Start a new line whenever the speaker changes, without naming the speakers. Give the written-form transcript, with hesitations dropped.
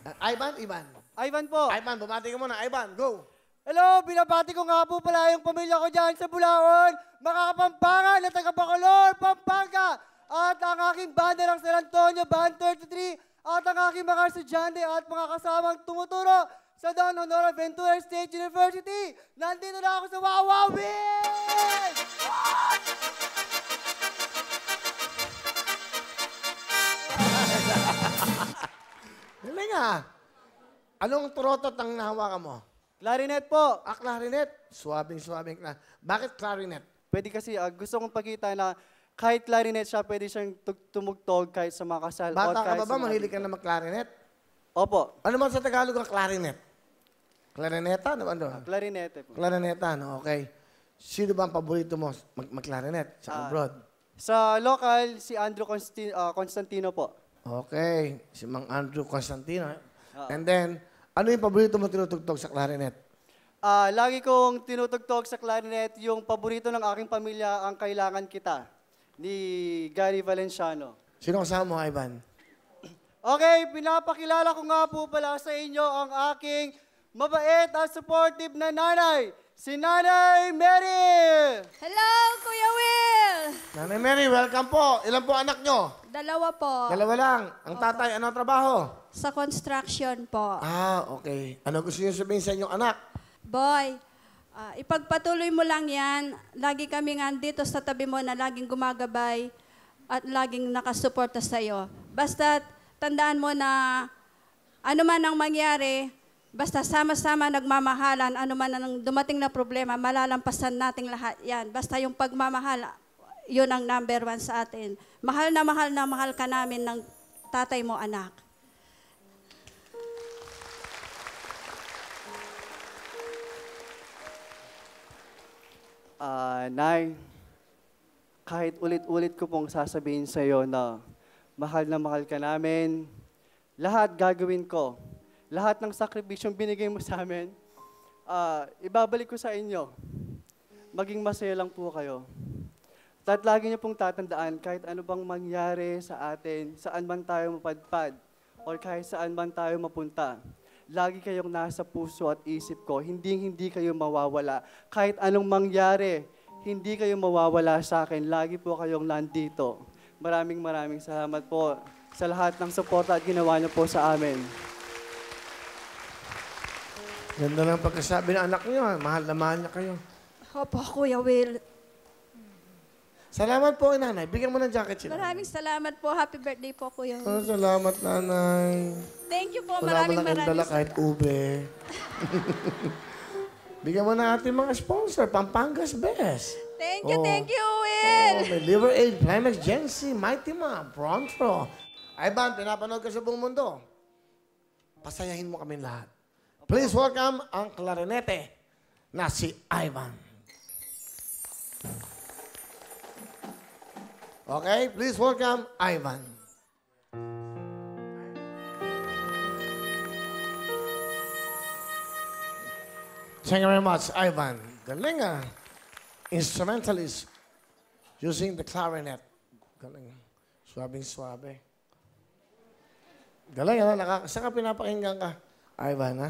Ivan, Ivan.
Ivan po.
Ivan, bumati ka muna. Ivan, go.
Hello, binabati ko nga po pala yung pamilya ko dyan sa Bulaon, mga Kapampangan at taga Bacolor, Pampanga. At ang aking banda ng San Antonio, Band 33, at ang aking mga estudyante at mga kasamang tumuturo sa Don Honor Ventura State University. Nandito na ako sa Wawawin!
Galing ah. Anong turotot ang nahawakan mo?
Clarinet po.
Ah, clarinet. Suwabing-suwabing na. Bakit clarinet?
Pwede kasi gusto kong pakita na kahit clarinet siya, pwede siyang tumugtog kahit sa mga kasal.
Bata ka
kahit
ba
sa mga-
mahilig ka na mag-clarinet?
Opo.
Ano man sa Tagalog ang clarinet? Clarineta? Ano ba doon?
Clarinete po.
Clarineta, no? Okay. Sino ba ang paborito mo mag-clarinet sa abroad?
Sa local, si Andrew Constantino po.
Okay. Si Mang Andrew Constantino. And then, ano yung paborito mo tinutugtog sa clarinet?
Lagi kong tinutugtog sa clarinet yung paborito ng aking pamilya, Ang Kailangan Kita, ni Gary Valenciano.
Sino kasama mo, Ivan?
Okay, pinapakilala ko nga po pala sa inyo ang aking mabait at supportive na nanay, si Nanay Mary!
Hello, Kuya Will!
Nanay Mary, welcome po. Ilan po anak nyo?
Dalawa po.
Dalawa lang. Ang tatay, ano ang trabaho?
Sa construction po.
Ah, okay. Ano gusto niyo sabihin sa inyong anak?
Boy, ipagpatuloy mo lang yan. Lagi kami nga dito sa tabi mo na laging gumagabay at laging nakasuporta sa'yo. Basta tandaan mo na ano man ang mangyari, basta sama-sama nagmamahalan, ano man ang dumating na problema, malalampasan nating lahat yan. Basta yung pagmamahal, yun ang number 1 sa atin. Mahal na mahal ka namin ng tatay mo, anak.
Nay, kahit ulit-ulit ko pong sasabihin sa iyo na mahal ka namin, lahat gagawin ko. Lahat ng sakripisyong binigay mo sa amin, ibabalik ko sa inyo. Maging masaya lang po kayo. At lagi niyo pong tatandaan, kahit ano bang mangyari sa atin, saan man tayo mapadpad, o kahit saan man tayo mapunta, lagi kayong nasa puso at isip ko, hindi kayo mawawala. Kahit anong mangyari, hindi kayo mawawala sa akin. Lagi po kayong nandito. Maraming salamat po sa lahat ng suporta at ginawa niyo po sa amin.
Ganda ng pagkasabi ng anak niyo. Mahal na mahal niya kayo.
Opo, Kuya Will.
Salamat po, nanay. Bigyan mo ng jacket sila.
Maraming salamat po. Happy birthday po, Kuya Will.
Oh, salamat, nanay.
Thank you po.
Wala mo
Maraming
lang dala kahit ube. Bigyan mo na ating mga sponsor. Pampanga's Best.
Thank you,
Oh,
Will.
may Liver Aid, Primex, Gency, Mighty Ma, Bronfro. Ivan, pinapanood ka sa buong mundo. Pasayahin mo kami lahat. Please welcome ang klarinete na si Ivan. Okay, please welcome Ivan. Thank you very much, Ivan. Galing ah. Instrumentalist using the clarinet. Galing. Swabing-swabe. Galing, ano? Saan ka pinapakinggan ka? Ivan, ha?